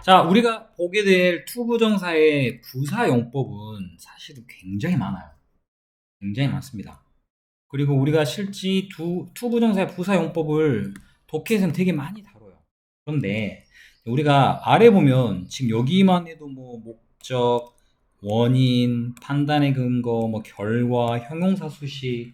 자, 우리가 보게 될 투부정사의 부사용법은 사실은 굉장히 많아요. 굉장히 많습니다. 그리고 우리가 실제 투부정사의 부사용법을 독해에서는 되게 많이 다뤄요. 그런데 우리가 아래 보면 지금 여기만 해도 뭐 목적, 원인, 판단의 근거, 뭐 결과, 형용사 수식,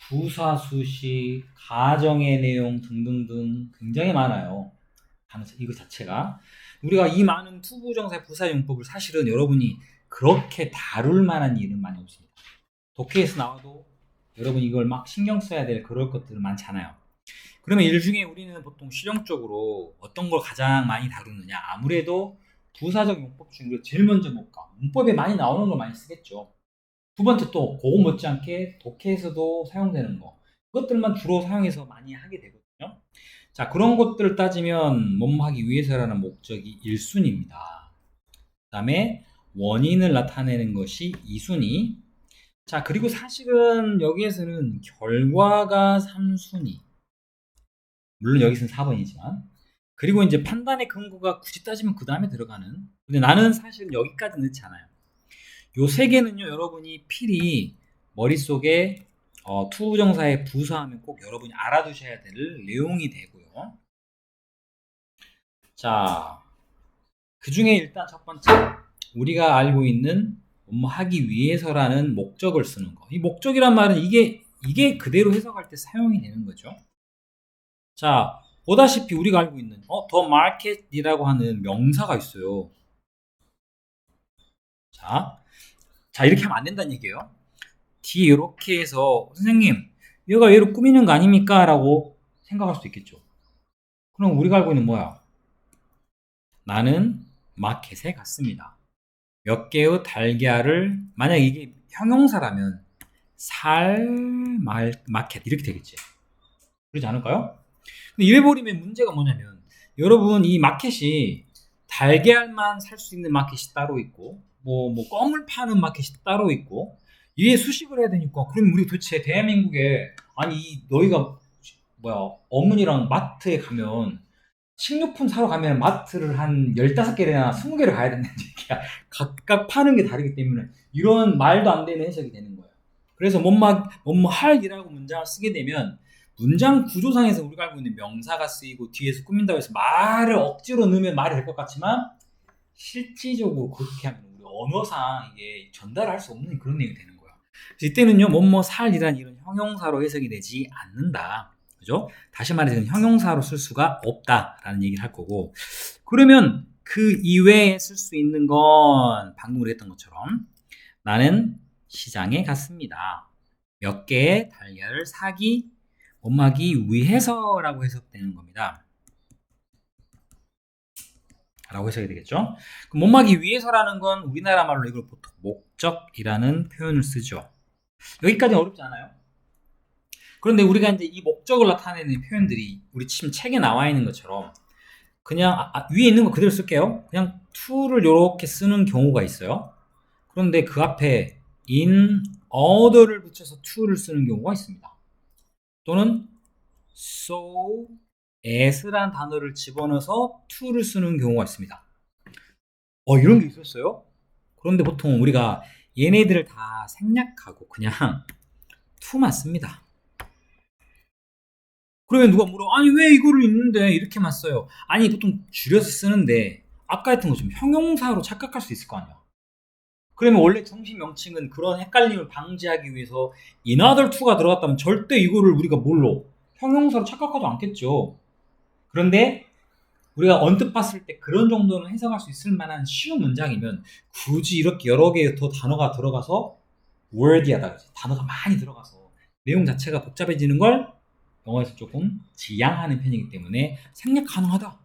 부사 수식, 가정의 내용 등등등 굉장히 많아요. 이거 자체가 우리가 이 많은 투부정사 부사용법을 사실은 여러분이 그렇게 다룰 만한 일은 많이 없습니다. 독해에서 나와도 여러분 이걸 막 신경 써야 될 그럴 것들은 많잖아요. 그러면 일 중에 우리는 보통 실용적으로 어떤 걸 가장 많이 다루느냐? 아무래도 부사적 용법 중에 제일 먼저 볼까? 문법에 많이 나오는 걸 많이 쓰겠죠. 두 번째 또 그거 못지않게 독해에서도 사용되는 거. 그것들만 주로 사용해서 많이 하게 되거든요. 자, 그런 것들을 따지면 뭐뭐 하기 위해서라는 목적이 1순위입니다. 그 다음에 원인을 나타내는 것이 2순위. 자, 그리고 사실은 여기에서는 결과가 3순위. 물론 여기서는 4번이지만. 그리고 이제 판단의 근거가 굳이 따지면 그 다음에 들어가는. 근데 나는 사실 여기까지 넣지 않아요. 요 세 개는요, 여러분이 필히 머릿속에 투부정사의 부사하면 꼭 여러분이 알아두셔야 될 내용이 되고요. 자, 그 중에 일단 첫 번째, 우리가 알고 있는 뭐뭐 하기 위해서라는 목적을 쓰는 거. 이 목적이란 말은 이게 그대로 해석할 때 사용이 되는 거죠. 자, 보다시피 우리가 알고 있는 더 마켓이라고 하는 명사가 있어요. 자, 이렇게 하면 안 된다는 얘기예요. 뒤에 이렇게 해서 선생님, 얘가 얘로 꾸미는 거 아닙니까? 라고 생각할 수도 있겠죠. 그럼 우리가 알고 있는 뭐야? 나는 마켓에 갔습니다. 몇 개의 달걀을, 만약 이게 형용사라면 마켓 이렇게 되겠지. 그러지 않을까요? 근데 이래버리면 문제가 뭐냐면 여러분 이 마켓이 달걀만 살 수 있는 마켓이 따로 있고 뭐 껌을 파는 마켓이 따로 있고 이게 수식을 해야 되니까 그럼 우리 도대체 대한민국에 아니 너희가 어머니랑 마트에 가면 식료품 사러 가면 마트를 한 15개나 20개를 가야 된다는 얘기야. 각각 파는 게 다르기 때문에 이런 말도 안 되는 해석이 되는 거예요. 그래서 뭐뭐 할이라고 문장을 쓰게 되면 문장 구조상에서 우리가 알고 있는 명사가 쓰이고 뒤에서 꾸민다고 해서 말을 억지로 넣으면 말이 될 것 같지만 실질적으로 그렇게 하면 우리 언어상 이게 전달할 수 없는 그런 내용이 되는 거야. 그래서 이때는요, 뭐뭐 살이란 이런 형용사로 해석이 되지 않는다. 그죠? 다시 말해서 형용사로 쓸 수가 없다라는 얘기를 할 거고. 그러면 그 이외에 쓸 수 있는 건 방금 우리 했던 것처럼 나는 시장에 갔습니다. 몇 개의 달걀을 사기, 못마기 위해서라고 해석되는 겁니다. 라고 해석이 되겠죠. 못마기 위해서라는 건 우리나라 말로 이걸 보통 목적이라는 표현을 쓰죠. 여기까지는 어렵지 않아요? 그런데 우리가 이제 이 목적을 나타내는 표현들이 우리 지금 책에 나와 있는 것처럼 그냥 위에 있는 거 그대로 쓸게요. 그냥 to를 이렇게 쓰는 경우가 있어요. 그런데 그 앞에 in order를 붙여서 to를 쓰는 경우가 있습니다. 또는 so as란 단어를 집어넣어서 to를 쓰는 경우가 있습니다. 이런 게 있었어요? 그런데 보통 우리가 얘네들을 다 생략하고 그냥 to만 씁니다. 그러면 누가 물어, 아니 왜 이거를 읽는데 이렇게만 써요? 아니 보통 줄여서 쓰는데 아까 했던 것처럼 형용사로 착각할 수 있을 거 아니야. 그러면 원래 정식 명칭은 그런 헷갈림을 방지하기 위해서 another to가 들어갔다면 절대 이거를 우리가 뭘로 형용사로 착각하지 않겠죠. 그런데 우리가 언뜻 봤을 때 그런 정도는 해석할 수 있을 만한 쉬운 문장이면 굳이 이렇게 여러 개의 더 단어가 들어가서 wordy하다, 단어가 많이 들어가서 내용 자체가 복잡해지는 걸 영어에서 조금 지양하는 편이기 때문에 생략 가능하다.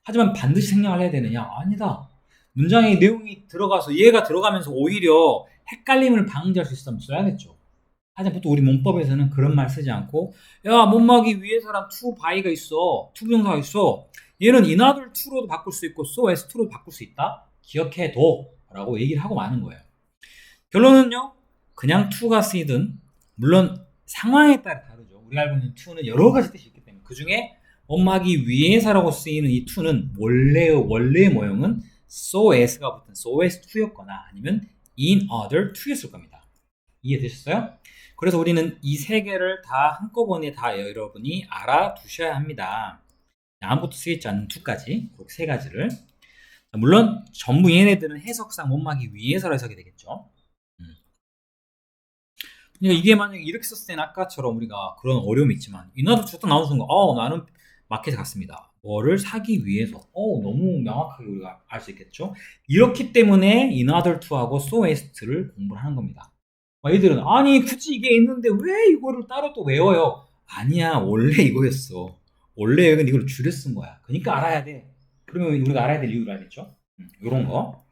하지만 반드시 생략을 해야 되느냐? 아니다. 문장에 내용이 들어가서 이해가 들어가면서 오히려 헷갈림을 방지할 수 있으면 써야겠죠. 하지만 보통 우리 문법에서는 그런 말 쓰지 않고 야, 못마기 위해서란 to by가 있어. to 부정사가 있어. 얘는 in order to로도 바꿀 수 있고 so as to로도 바꿀 수 있다. 기억해둬. 라고 얘기를 하고 마는 거예요. 결론은요. 그냥 to가 쓰이든 물론 상황에 따라 다르죠. 우리가 알고 있는 to는 여러 가지 뜻이 있기 때문에 그 중에 뭐뭐하기 위해서라고 쓰이는 이 to는 원래의 모형은 so as가 붙은 so as to였거나 아니면 in order to였을 겁니다. 이해되셨어요? 그래서 우리는 이 세 개를 다 한꺼번에 다 여러분이 알아두셔야 합니다. 아무것도 쓰이지 않는 to까지, 그렇게 세 가지를. 물론 전부 얘네들은 해석상 뭐뭐하기 위해서로 해석이 되겠죠. 그러니까 이게 만약에 이렇게 썼을 때는 아까처럼 우리가 그런 어려움이 있지만 인어도 쭉 나오는 순간 나는 마켓에 갔습니다. 뭐를 사기 위해서 너무 명확하게 우리가 알 수 있겠죠. 이렇기 때문에 in order to하고 so as to를 공부를 하는 겁니다. 얘들은 아니 굳이 이게 있는데 왜 이거를 따로 또 외워요? 아니야, 원래 이거였어. 원래 여기는 이걸 줄여 쓴 거야. 그러니까 알아야 돼. 그러면 우리가 알아야 될 이유를 알겠죠. 이런 거.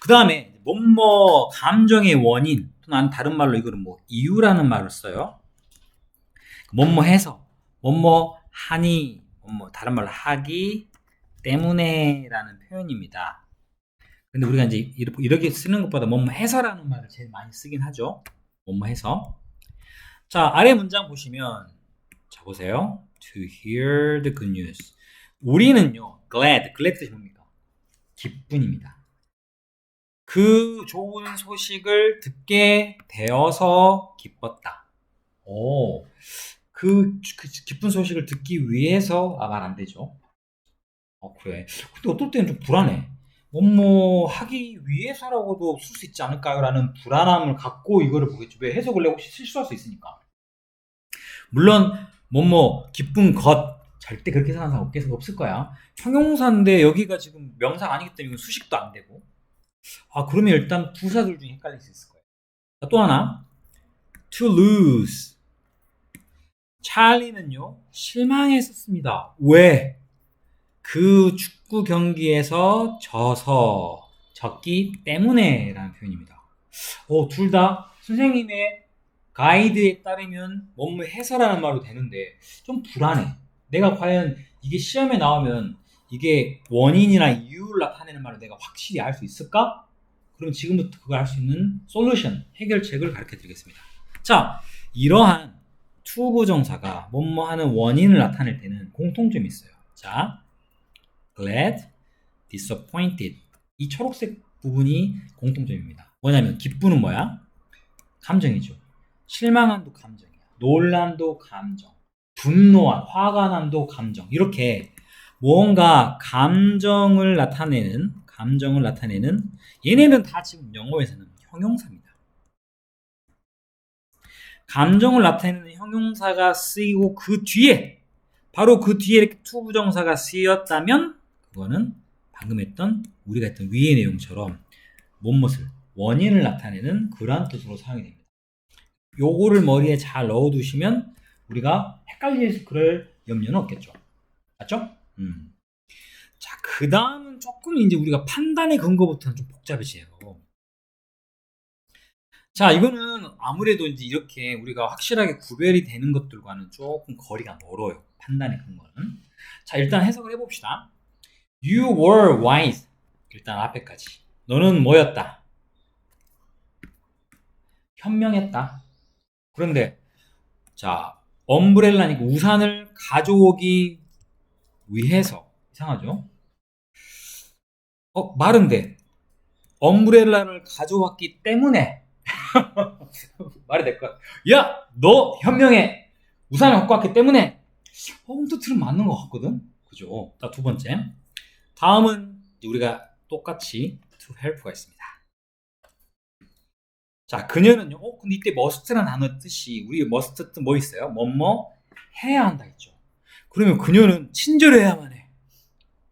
그 다음에 뭐뭐 감정의 원인, 또는 다른 말로 이거는 뭐 이유라는 말을 써요. 뭐뭐 해서, 뭐뭐 하니, 뭐뭐 다른 말로 하기 때문에라는 표현입니다. 근데 우리가 이제 이렇게 쓰는 것보다 뭐뭐 해서라는 말을 제일 많이 쓰긴 하죠. 뭐뭐 해서. 자, 아래 문장 보시면, 자 보세요. To hear the good news. 우리는요, glad 뜻이 뭡니까? 기쁜입니다. 그 좋은 소식을 듣게 되어서 기뻤다. 그 기쁜 소식을 듣기 위해서 말 안 되죠. 그래. 근데 어떨 때는 좀 불안해. 뭐뭐 하기 위해서라고도 쓸 수 있지 않을까요? 라는 불안함을 갖고 이거를 보겠죠. 왜 해석을 내가 혹시 실수할 수 있으니까. 물론 뭐뭐 기쁜 것 절대 그렇게 생각하는 사람 없을 거야. 형용사인데 여기가 지금 명사가 아니기 때문에 수식도 안 되고. 그러면 일단 부사들 중에 헷갈릴 수 있을 거예요. 자, 또 하나. to lose. 찰리는요, 실망했었습니다. 왜? 그 축구 경기에서 졌기 때문에 라는 표현입니다. 둘 다 선생님의 가이드에 따르면 뭐뭐 해서라는 말로 되는데 좀 불안해. 내가 과연 이게 시험에 나오면 이게 원인이나 이유를 나타내는 말을 내가 확실히 알 수 있을까? 그럼 지금부터 그걸 할 수 있는 솔루션, 해결책을 가르쳐 드리겠습니다. 자, 이러한 to 부정사가 뭐뭐 하는 원인을 나타낼 때는 공통점이 있어요. 자, glad, disappointed. 이 초록색 부분이 공통점입니다. 뭐냐면 기쁨은 뭐야? 감정이죠. 실망함도 감정이야. 놀람도 감정. 분노한, 화가 남도 감정. 이렇게 무언가 감정을 나타내는 얘네는 다 지금 영어에서는 형용사입니다. 감정을 나타내는 형용사가 쓰이고 바로 그 뒤에 이렇게 to 부정사가 쓰였다면 그거는 방금 했던 우리가 했던 위의 내용처럼 무엇을 원인을 나타내는 그러한 뜻으로 사용이 됩니다. 요거를 머리에 잘 넣어두시면 우리가 헷갈릴 그럴 염려는 없겠죠. 맞죠? 자, 그 다음은 조금 이제 우리가 판단의 근거부터는 좀 복잡해져요. 자, 이거는 아무래도 이제 이렇게 우리가 확실하게 구별이 되는 것들과는 조금 거리가 멀어요. 판단의 근거는. 자, 일단 해석을 해봅시다. You were wise. 일단 앞에까지. 너는 뭐였다? 현명했다. 그런데 자, 엄브렐라니까 우산을 가져오기 위해서. 이상하죠? 마른데 엄브렐라를 가져왔기 때문에 말이 될까? 야, 너 현명해. 우산을 갖고 왔기 때문에. 또 들으면 맞는 것 같거든. 그죠? 자, 두 번째. 다음은 우리가 똑같이 to help가 있습니다. 자, 그녀는요. 근데 이때 must라는 단어 뜻이 우리 must 뜻 뭐 있어요? 뭐뭐 해야 한다 있죠. 그러면 그녀는 친절해야만 해.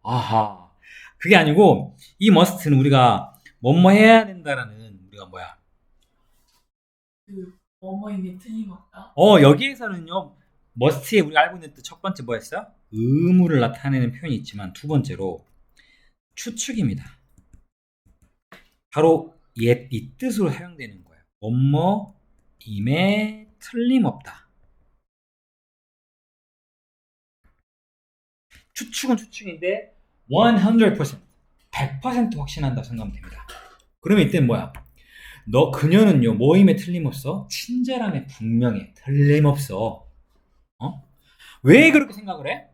아하. 그게 아니고 이 must는 우리가 뭐뭐 해야 된다라는 우리가 뭐야? 뭐뭐임에 틀림없다. 여기에서는요. must에 우리가 알고 있는 뜻 첫 번째 뭐였어요? 의무를 나타내는 표현이 있지만 두 번째로 추측입니다. 바로 이 뜻으로 사용되는 거예요. 뭐뭐임에 틀림없다. 추측은 추측인데 100% 확신한다 생각하면 됩니다. 그러면 이때는 뭐야? 그녀는요, 뭐임에 틀림없어? 친절함에 분명해. 틀림없어. 왜 그렇게 생각을 해?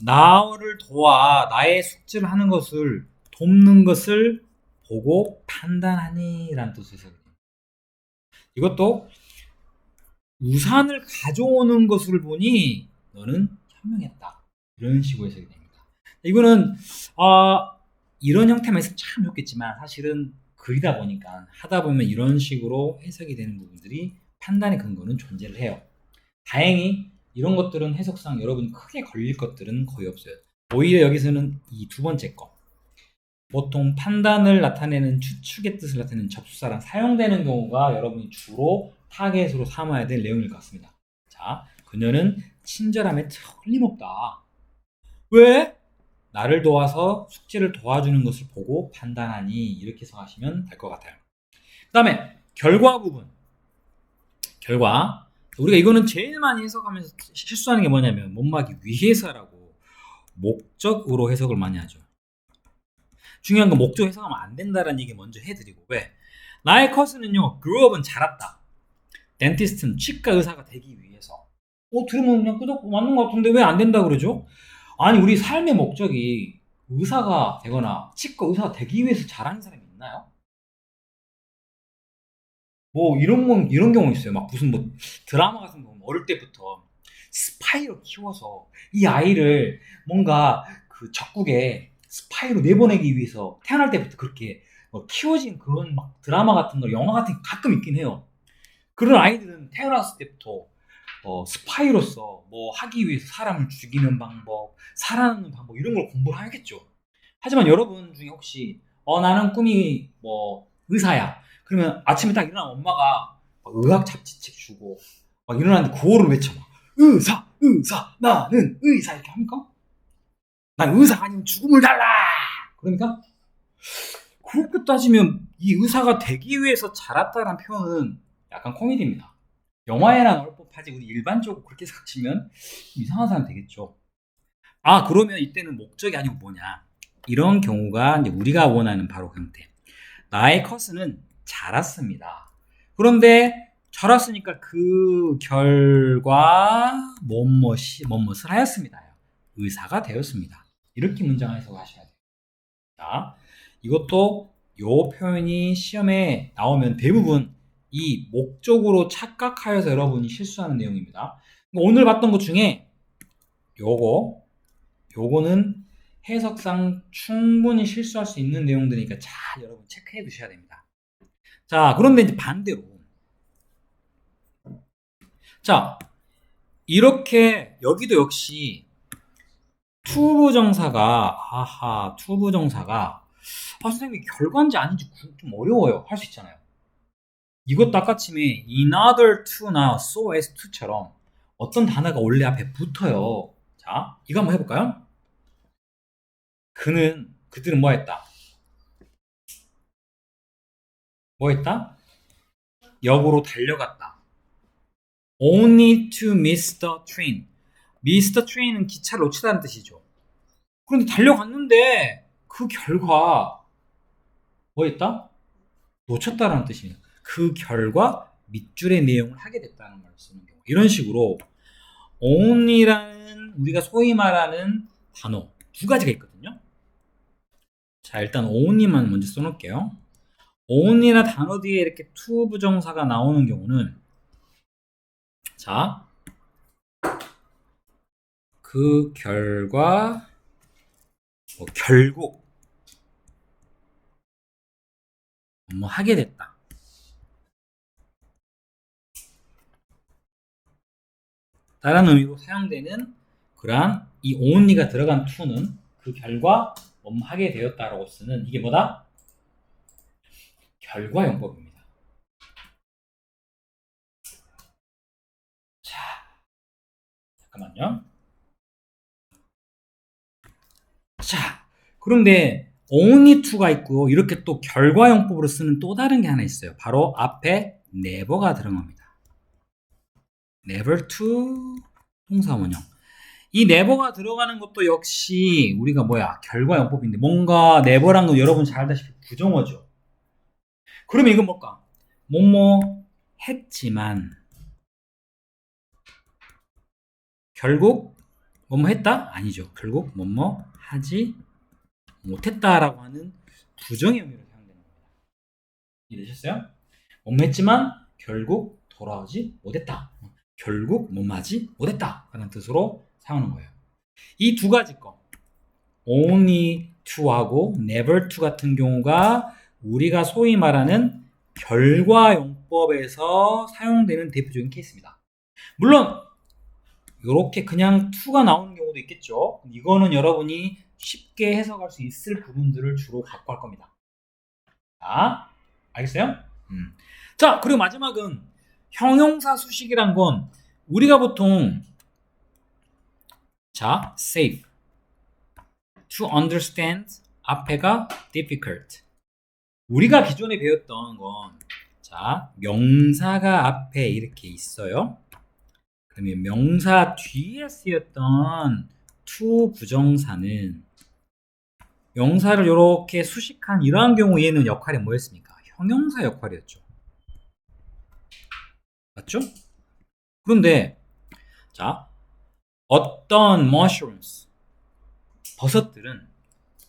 나를 도와 나의 숙제를 하는 것을 돕는 것을 보고 판단하니라는 뜻으로 해석됩니다. 이것도 우산을 가져오는 것을 보니 너는 현명했다. 이런 식으로 해석이 됩니다. 이거는 이런 형태만 있으면 참 좋겠지만 사실은 글이다 보니까 하다 보면 이런 식으로 해석이 되는 부분들이 판단의 근거는 존재를 해요. 다행히 이런 것들은 해석상 여러분이 크게 걸릴 것들은 거의 없어요. 오히려 여기서는 이 두 번째 거 보통 판단을 나타내는 추측의 뜻을 나타내는 접수사랑 사용되는 경우가 여러분이 주로 타겟으로 삼아야 될 내용일 것 같습니다. 자, 그녀는 친절함에 틀림없다. 왜? 나를 도와서 숙제를 도와주는 것을 보고 판단하니 이렇게 해석하시면 될 것 같아요. 그 다음에 결과 부분. 결과. 우리가 이거는 제일 많이 해석하면서 실수하는 게 뭐냐면 못막이 위해서라고 목적으로 해석을 많이 하죠. 중요한 건 목적 해석하면 안 된다는 얘기 먼저 해드리고 왜? 나의 커스는요 그룹은 자랐다. 덴티스트는 치과 의사가 되기 위해서 들으면 그냥 끄덕 맞는 것 같은데 왜 안 된다 그러죠? 아니 우리 삶의 목적이 의사가 되거나 치과 의사가 되기 위해서 자라는 사람이 있나요? 뭐 이런 경우 있어요. 막 무슨 뭐 드라마 같은 거 보면 어릴 때부터 스파이로 키워서 이 아이를 뭔가 그 적국에 스파이로 내보내기 위해서 태어날 때부터 그렇게 키워진 그런 막 드라마 같은 거 영화 같은 거 가끔 있긴 해요. 그런 아이들은 태어났을 때부터 스파이로서 뭐 하기 위해서 사람을 죽이는 방법, 살아남는 방법 이런 걸 공부를 하겠죠. 하지만 여러분 중에 혹시 나는 꿈이 뭐 의사야. 그러면 아침에 딱 일어나면 엄마가 막 의학 잡지책 주고 막 일어나는데 구호를 외쳐 막 의사, 의사, 나는 의사 이렇게 합니까? 난 의사가 아니면 죽음을 달라. 그러니까 그렇게 따지면 이 의사가 되기 위해서 자랐다는 표현은 약간 코미디입니다. 영화에나 나올 법하지 우리 일반적으로 그렇게 생각하시면 이상한 사람 되겠죠. 그러면 이때는 목적이 아니고 뭐냐? 이런 경우가 이제 우리가 원하는 바로 그 형태. 나의 커스는 자랐습니다. 그런데 자랐으니까 그 결과 무엇을 하였습니다. 의사가 되었습니다. 이렇게 문장을 해석하셔야 돼요. 자, 이것도 요 표현이 시험에 나오면 대부분 이 목적으로 착각하여서 여러분이 실수하는 내용입니다. 오늘 봤던 것 중에 요거는 해석상 충분히 실수할 수 있는 내용들이니까 잘 여러분 체크해 두셔야 됩니다. 자, 그런데 이제 반대로. 자, 이렇게 여기도 역시 투부정사가 선생님이 결과인지 아닌지 좀 어려워요. 할 수 있잖아요. 이것도 아까쯤에 in order to나 so as to처럼 어떤 단어가 원래 앞에 붙어요. 자, 이거 한번 해볼까요? 그들은 뭐 했다? 뭐 했다? 역으로 달려갔다. Only to miss the train. miss the train은 기차를 놓치다는 뜻이죠. 그런데 달려갔는데 그 결과 뭐 했다? 놓쳤다라는 뜻입니다. 그 결과 밑줄의 내용을 하게 됐다는 말을 쓰는 경우. 이런 식으로 only라는 우리가 소위 말하는 단어 두 가지가 있거든요. 자, 일단 only만 먼저 써놓을게요. only나 단어 뒤에 이렇게 to 부정사가 나오는 경우는 자, 그 결과 결국 뭐 하게 됐다. 다른 의미로 사용되는 그러한 이 only가 들어간 to는 그 결과 뭐 하게 되었다라고 쓰는 이게 뭐다? 결과용법입니다. 자, 잠깐만요. 자, 그런데 only to가 있고 이렇게 또 결과용법으로 쓰는 또 다른 게 하나 있어요. 바로 앞에 never가 들어갑니다. never to 동사원형. 이 never가 들어가는 것도 역시 우리가 결과용법인데 뭔가 never란 건 여러분 잘 알다시피 부정어죠. 그러면 이건 뭘까? 뭐뭐 했지만 결국 뭐뭐 했다? 아니죠. 결국 뭐뭐 하지 못했다라고 하는 부정의 의미로 사용되는 겁니다. 이해되셨어요? 뭐뭐 했지만 결국 돌아오지 못했다. 결국 뭐뭐 하지 못했다. 라는 뜻으로 사용하는 거예요. 이 두 가지 거 only to하고 never to 같은 경우가 우리가 소위 말하는 결과용법에서 사용되는 대표적인 케이스입니다. 물론 이렇게 그냥 to가 나오는 경우도 있겠죠. 이거는 여러분이 쉽게 해석할 수 있을 부분들을 주로 갖고 할 겁니다. 자, 알겠어요? 자, 그리고 마지막은 형용사 수식이란 건 우리가 보통 자, safe, to understand 앞에가 difficult. 우리가 기존에 배웠던 건 자, 명사가 앞에 이렇게 있어요. 그러면 명사 뒤에 쓰였던 to 부정사는 명사를 이렇게 수식한 이러한 경우에는 역할이 뭐였습니까? 형용사 역할이었죠. 맞죠? 그런데 자, 어떤 mushrooms 버섯들은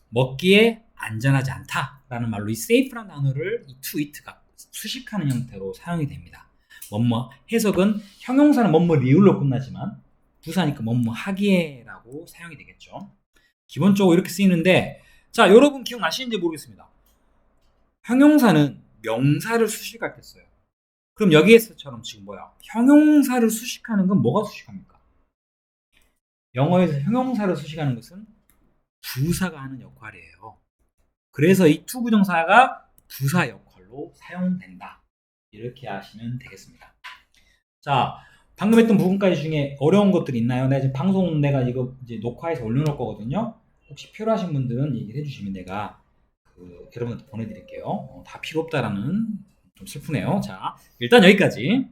먹기에 안전하지 않다라는 말로 이 safe라는 단어를 이 to eat가 수식하는 형태로 사용이 됩니다. 뭐뭐 해석은 형용사는 뭐뭐 리을로 끝나지만 부사니까 뭐뭐 하기에라고 사용이 되겠죠. 기본적으로 이렇게 쓰이는데 자, 여러분 기억나시는지 모르겠습니다. 형용사는 명사를 수식할 때 써요. 그럼 여기에서처럼 지금 뭐야? 형용사를 수식하는 건 뭐가 수식합니까? 영어에서 형용사를 수식하는 것은 부사가 하는 역할이에요. 그래서 이 to 부정사가 부사 역할로 사용된다. 이렇게 하시면 되겠습니다. 자, 방금 했던 부분까지 중에 어려운 것들이 있나요? 내가 지금 방송 내가 이거 이제 녹화해서 올려놓을 거거든요. 혹시 필요하신 분들은 얘기를 해주시면 내가 여러분한테 보내드릴게요. 다 필요 없다라는 좀 슬프네요. 자, 일단 여기까지.